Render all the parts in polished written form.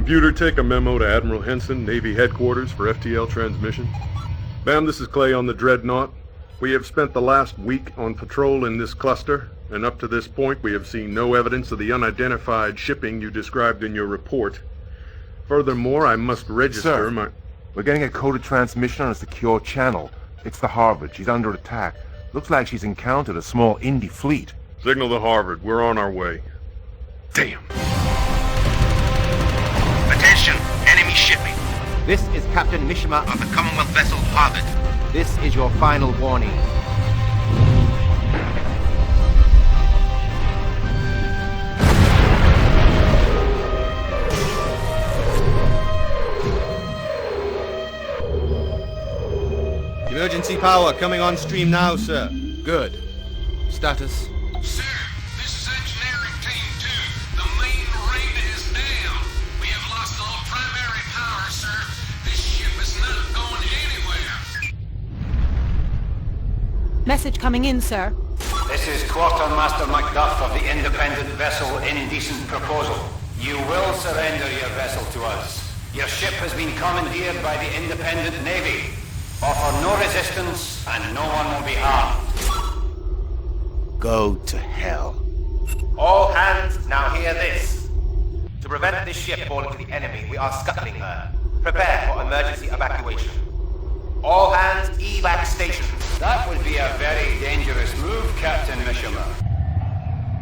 Computer, take a memo to Admiral Henson, Navy Headquarters for FTL transmission. Ma'am, this is Clay on the Dreadnought. We have spent the last week on patrol in this cluster, and up to this point we have seen no evidence of the unidentified shipping you described in your report. Furthermore, I must register We're getting a coded transmission on a secure channel. It's the Harvard. She's under attack. Looks like she's encountered a small Indy fleet. Signal the Harvard. We're on our way. Damn. Attention, enemy shipping. This is Captain Mishima Of the Commonwealth vessel Harvard. This is your final warning. Emergency power coming on stream now, sir. Good. Status? Sir, this is Engineering Team 2. The main raid is down. We have lost all primary power, sir. This ship is not going anywhere. Message coming in, sir. This is Quartermaster Macduff of the independent vessel Indecent Proposal. You will surrender your vessel to us. Your ship has been commandeered by the independent navy. Offer no resistance, and no one will be harmed. Go to hell. All hands, now hear this. To prevent this ship falling to the enemy, we are scuttling her. Prepare for emergency evacuation. All hands, evac station. That would be a very dangerous move, Captain Mishima.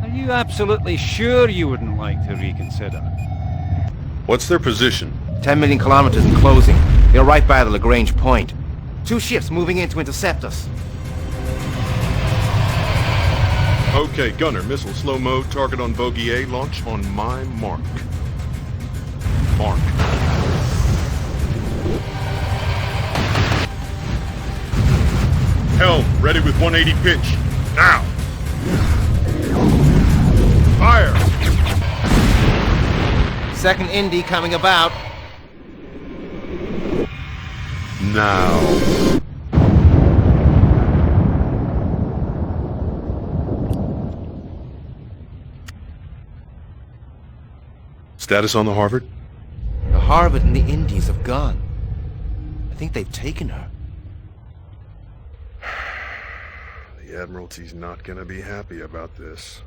Are you absolutely sure you wouldn't like to reconsider? What's their position? 10 million kilometers and closing. They're right by the Lagrange Point. 2 ships moving in to intercept us. Okay, gunner, missile slow mode, target on bogey A, launch on my mark. Mark. Helm, ready with 180 pitch. Now! Fire! Second Indy coming about. Now. Status on the Harvard? The Harvard and the Indies have gone. I think they've taken her. The Admiralty's not gonna be happy about this.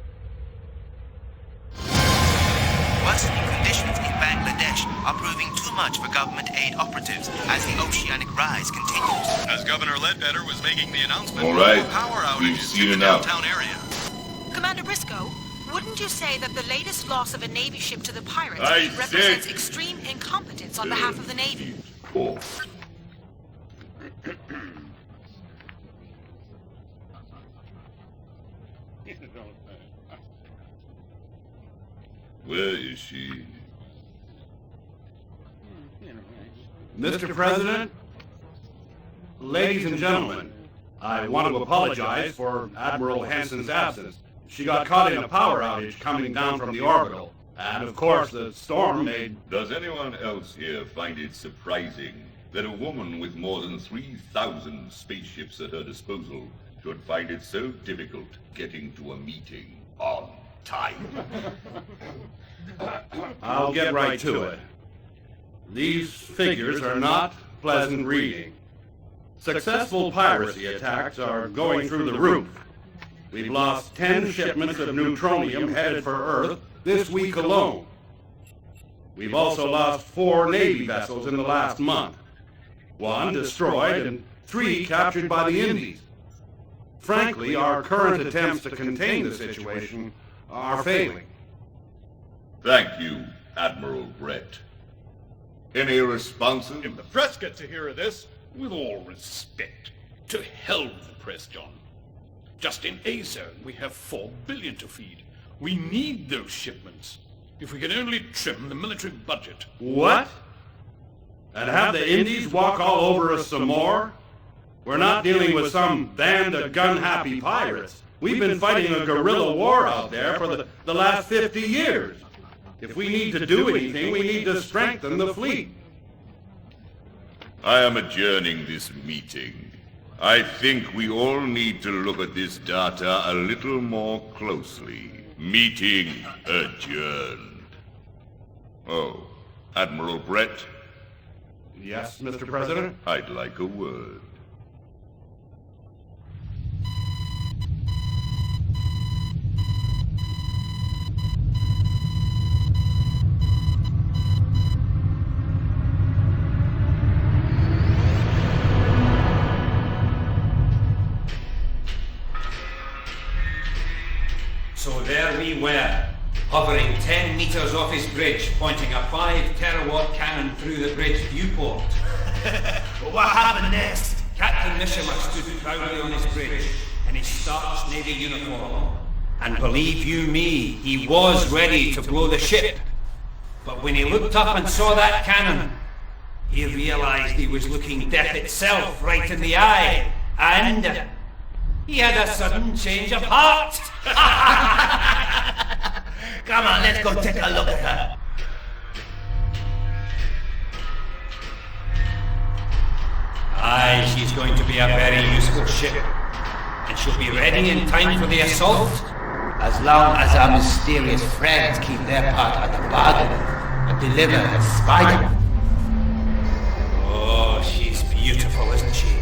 Worsening conditions in Bangladesh are proving too much for government aid operatives as the oceanic rise continues. As Governor Ledbetter was making the announcement, all right, power we've outages seen in the enough. downtown area. Commander Briscoe, wouldn't you say that the latest loss of a Navy ship to the pirates I represents said- extreme incompetence on behalf of the Navy? Cool. Where is she? Mr. President, ladies and gentlemen, I want to apologize for Admiral Hanson's absence. She got caught in a power outage coming down from the orbital. And of course, the storm made... Does anyone else here find it surprising that a woman with more than 3,000 spaceships at her disposal should find it so difficult getting to a meeting on time? I'll get right to it. These figures are not pleasant reading. Successful piracy attacks are going through the roof. We've lost 10 shipments of neutronium headed for Earth this week alone. We've also lost 4 Navy vessels in the last month. 1 destroyed and 3 captured by the Indies. Frankly, our current attempts to contain the situation are failing. Thank you, Admiral Brett. Any responses? If the press get to hear of this, with all respect, to hell with the press, John. Just in A-Zone, we have 4 billion to feed. We need those shipments. If we can only trim the military budget. What? And have the Indies walk all over us some more? We're not dealing with some band of gun-happy pirates. We've been fighting a guerrilla war out there for the last 50 years. If we need to do anything, we need to strengthen the fleet. I am adjourning this meeting. I think we all need to look at this data a little more closely. Meeting adjourned. Oh, Admiral Brett, Yes, Mr. President? I'd like a word. So there we were, hovering 10 meters off his bridge, pointing a 5 terawatt cannon through the bridge viewport. What happened next? Captain Mishima stood proudly on his bridge in his starched Navy uniform. And believe you me, he was ready to blow the ship. But when he looked up and saw that cannon, he realized he was looking death itself right in the eye. And he had a sudden change of heart. Come on, let's go take a look at her. Aye, she's going to be a very useful ship. And she'll be ready in time for the assault. As long as our mysterious friends keep their part of the bargain and deliver the spider. Oh, she's beautiful, isn't she?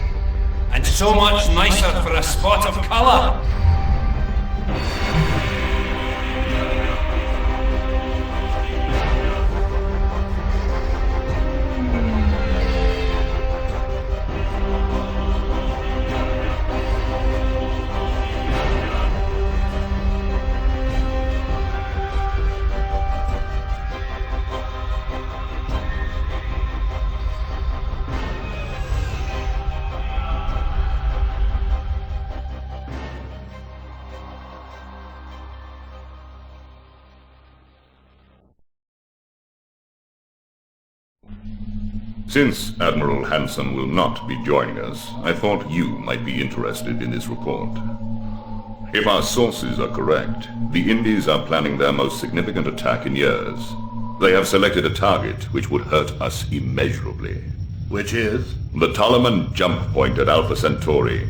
And so much nicer for a spot of color. Since Admiral Hansen will not be joining us, I thought you might be interested in this report. If our sources are correct, the Indies are planning their most significant attack in years. They have selected a target which would hurt us immeasurably. Which is? The Toloman jump point at Alpha Centauri.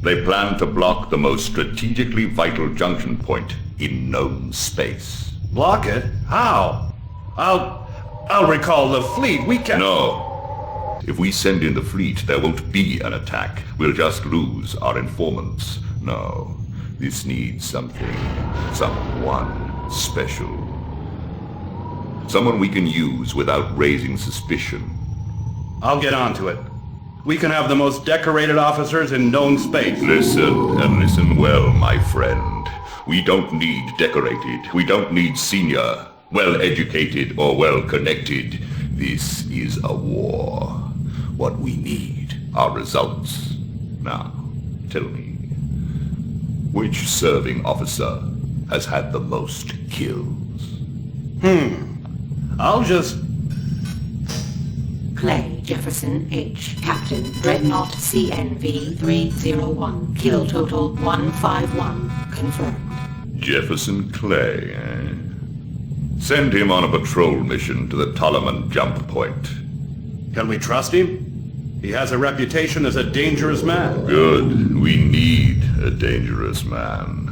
They plan to block the most strategically vital junction point in known space. Block it? How? I'll recall the fleet. We can... No. If we send in the fleet, there won't be an attack. We'll just lose our informants. No. This needs something. Someone special. Someone we can use without raising suspicion. I'll get onto it. We can have the most decorated officers in known space. Listen, and listen well, my friend. We don't need decorated. We don't need senior, well-educated, or well-connected. This is a war. What we need are results. Now, tell me, which serving officer has had the most kills? I'll just... Clay Jefferson H. Captain Dreadnought CNV 301. Kill total 151. Confirmed. Jefferson Clay, eh? Send him on a patrol mission to the Toloman jump point. Can we trust him? He has a reputation as a dangerous man. Good. We need a dangerous man.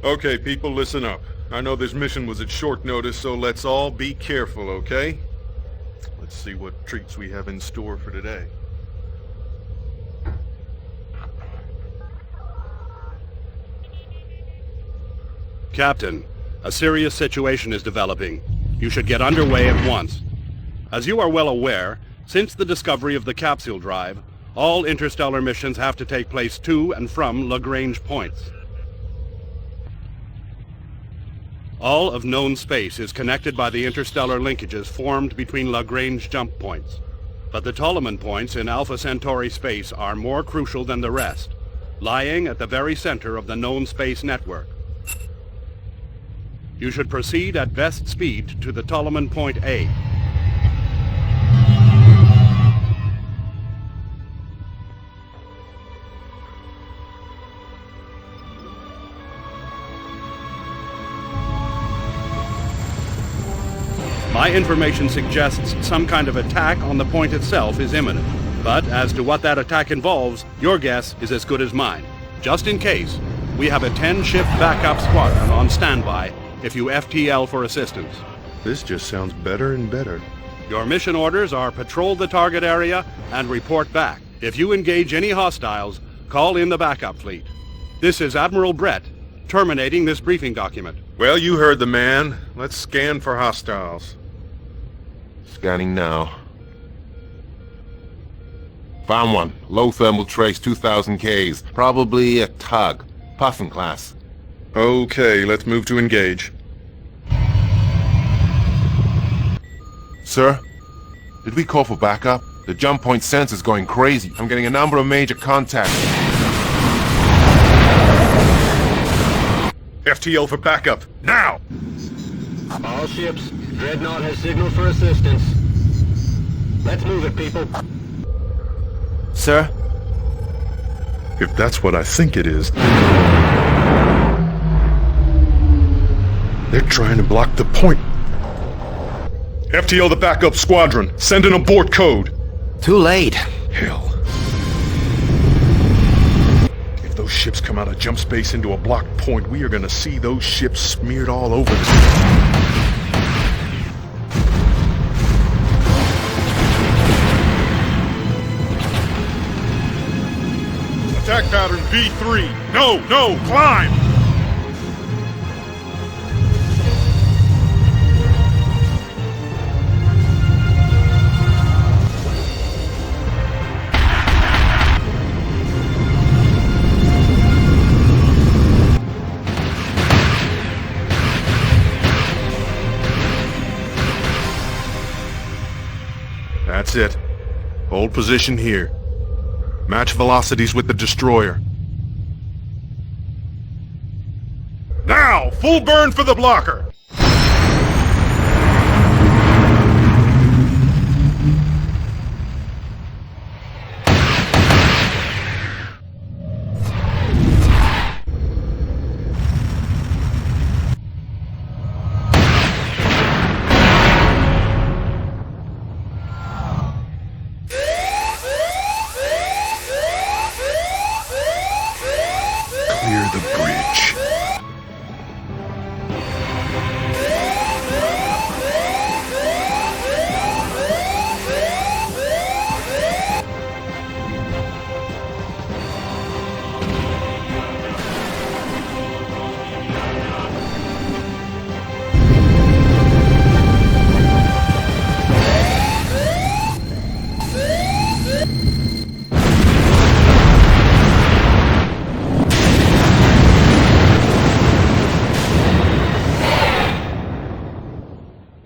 Okay, people, listen up. I know this mission was at short notice, so let's all be careful, okay? Let's see what treats we have in store for today. Captain, a serious situation is developing. You should get underway at once. As you are well aware, since the discovery of the capsule drive, all interstellar missions have to take place to and from Lagrange points. All of known space is connected by the interstellar linkages formed between Lagrange jump points. But the Toloman points in Alpha Centauri space are more crucial than the rest, lying at the very center of the known space network. You should proceed at best speed to the Toloman point A. My information suggests some kind of attack on the point itself is imminent. But as to what that attack involves, your guess is as good as mine. Just in case, we have a 10-ship backup squadron on standby if you FTL for assistance. This just sounds better and better. Your mission orders are patrol the target area and report back. If you engage any hostiles, call in the backup fleet. This is Admiral Brett, terminating this briefing document. Well, you heard the man. Let's scan for hostiles. Scanning now. Found one. Low thermal trace, 2,000 Ks. Probably a tug. Puffin class. Okay, let's move to engage. Sir? Did we call for backup? The jump point sensor's going crazy. I'm getting a number of major contacts. FTL for backup, now! All ships, Dreadnought has signaled for assistance. Let's move it, people. Sir? If that's what I think it is... They're trying to block the point. FTL the backup squadron, send an abort code. Too late. Hell. If those ships come out of jump space into a blocked point, we are gonna see those ships smeared all over the... Attack pattern B3. No, climb! That's it. Hold position here. Match velocities with the destroyer. Now, full burn for the blocker! Clear the bridge.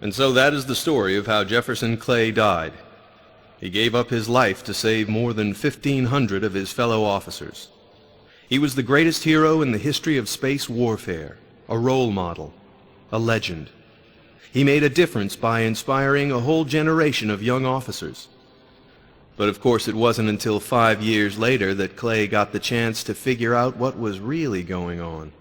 And so that is the story of how Jefferson Clay died. He gave up his life to save more than 1,500 of his fellow officers. He was the greatest hero in the history of space warfare, a role model, a legend. He made a difference by inspiring a whole generation of young officers. But of course it wasn't until 5 years later that Clay got the chance to figure out what was really going on.